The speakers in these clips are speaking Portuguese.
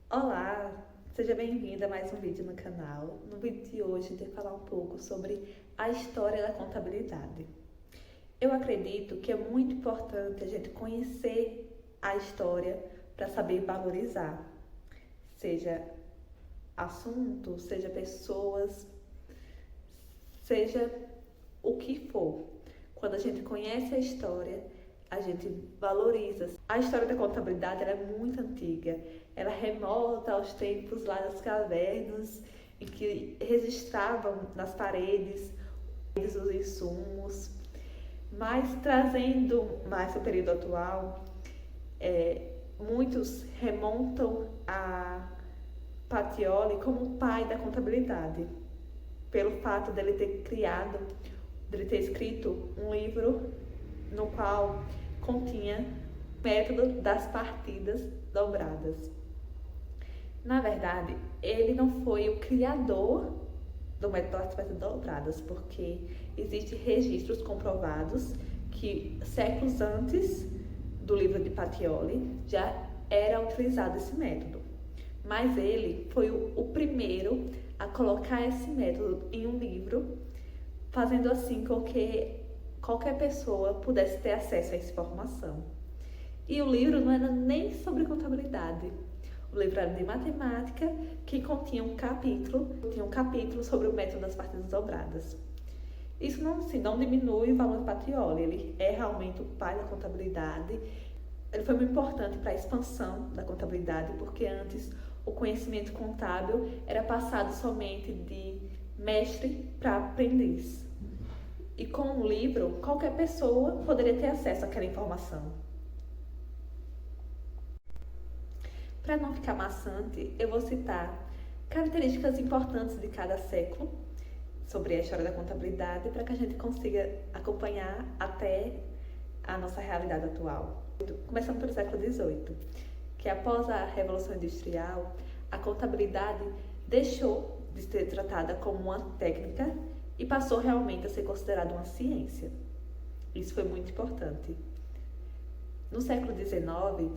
Olá, seja bem-vinda a mais um vídeo no canal. No vídeo de hoje eu vou falar um pouco sobre a história da contabilidade. Eu acredito que é muito importante a gente conhecer a história para saber valorizar, seja assunto, seja pessoas, seja o que for. Quando a gente conhece a história, a gente valoriza. A história da contabilidade ela é muito antiga. Ela remonta aos tempos lá das cavernas, em que registravam nas paredes os insumos. Mas trazendo mais o período atual, muitos remontam a Pacioli como o pai da contabilidade, pelo fato dele ter escrito um livro no qual continha o método das partidas dobradas. Na verdade, ele não foi o criador do método das partidas dobradas, porque existem registros comprovados que séculos antes do livro de Pacioli já era utilizado esse método. Mas ele foi o primeiro a colocar esse método em um livro, fazendo assim com que qualquer pessoa pudesse ter acesso a essa informação. E o livro não era nem sobre contabilidade. O livro era de matemática, que continha um capítulo sobre o método das partidas dobradas. Isso não diminui o valor de Pacioli, ele é realmente o pai da contabilidade. Ele foi muito importante para a expansão da contabilidade, porque antes o conhecimento contábil era passado somente de mestre para aprendiz. E com o livro, qualquer pessoa poderia ter acesso àquela informação. Para não ficar maçante, eu vou citar características importantes de cada século sobre a história da contabilidade para que a gente consiga acompanhar até a nossa realidade atual. Começando pelo século XVIII, que após a Revolução Industrial, a contabilidade deixou de ser tratada como uma técnica e passou realmente a ser considerada uma ciência. Isso foi muito importante. No século XIX,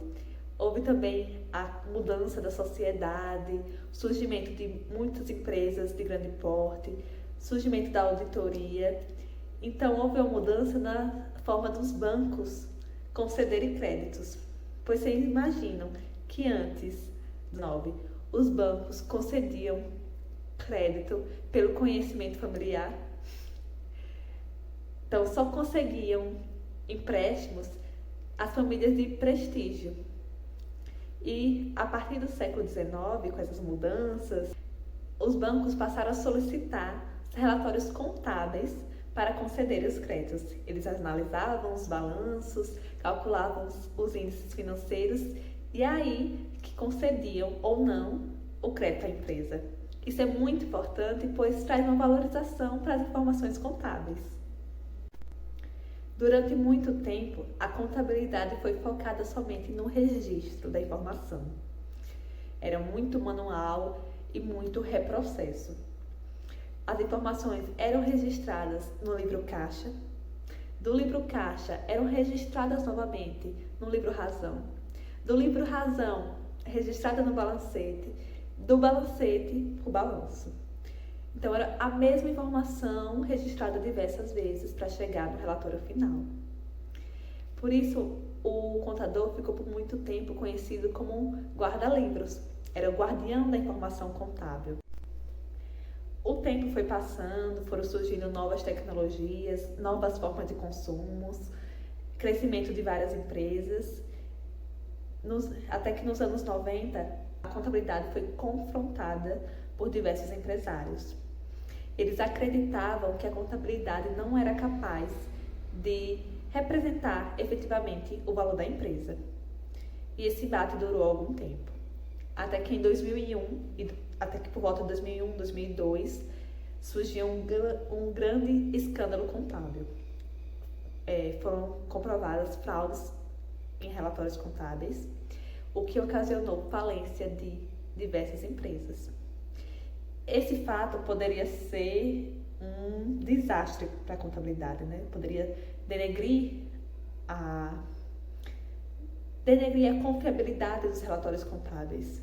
houve também a mudança da sociedade, surgimento de muitas empresas de grande porte, surgimento da auditoria. Então, houve uma mudança na forma dos bancos concederem créditos. Pois vocês imaginam que antes do os bancos concediam crédito pelo conhecimento familiar. Então, só conseguiam empréstimos as famílias de prestígio. E a partir do século XIX, com essas mudanças, os bancos passaram a solicitar relatórios contábeis para conceder os créditos. Eles analisavam os balanços, calculavam os índices financeiros e aí que concediam ou não o crédito à empresa. Isso é muito importante, pois traz uma valorização para as informações contábeis. Durante muito tempo, a contabilidade foi focada somente no registro da informação. Era muito manual e muito reprocesso. As informações eram registradas no livro caixa, do livro caixa eram registradas novamente no livro razão, do livro razão registrada no balancete, do balancete para o balanço. Então era a mesma informação registrada diversas vezes para chegar no relatório final. Por isso, o contador ficou por muito tempo conhecido como um guarda-livros, era o guardião da informação contábil. O tempo foi passando, foram surgindo novas tecnologias, novas formas de consumos, crescimento de várias empresas, até que nos anos 90 a contabilidade foi confrontada por diversos empresários. Eles acreditavam que a contabilidade não era capaz de representar efetivamente o valor da empresa. E esse embate durou algum tempo. Até que em 2001, até que por volta de 2001, 2002, surgiu um grande escândalo contábil. Foram comprovadas fraudes em relatórios contábeis, o que ocasionou falência de diversas empresas. Esse fato poderia ser um desastre para a contabilidade, né? Poderia denegrir a confiabilidade dos relatórios contábeis.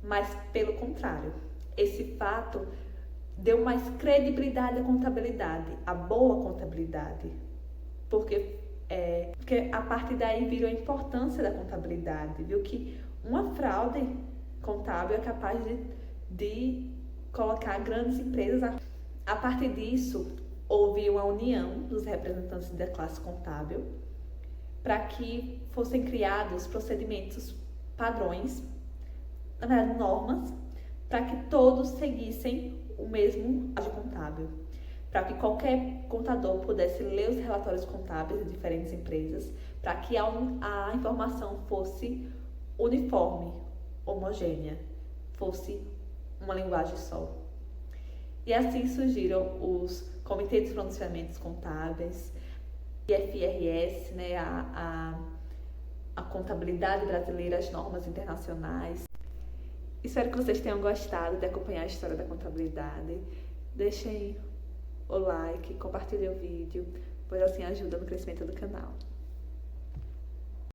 mas pelo contrário, esse fato deu mais credibilidade à contabilidade, à boa contabilidade, porque a partir daí virou a importância da contabilidade, viu que uma fraude contábil é capaz de colocar grandes empresas. A partir disso, houve uma união dos representantes da classe contábil para que fossem criados procedimentos padrões, na verdade normas, para que todos seguissem o mesmo ágio contábil, para que qualquer contador pudesse ler os relatórios contábeis de diferentes empresas, para que a informação fosse uniforme, homogênea, fosse uma linguagem só. E assim surgiram os Comitês de Pronunciamentos Contábeis, IFRS, né, a contabilidade brasileira, as normas internacionais. Espero que vocês tenham gostado de acompanhar a história da contabilidade. Deixem o like, compartilhem o vídeo, pois assim ajuda no crescimento do canal.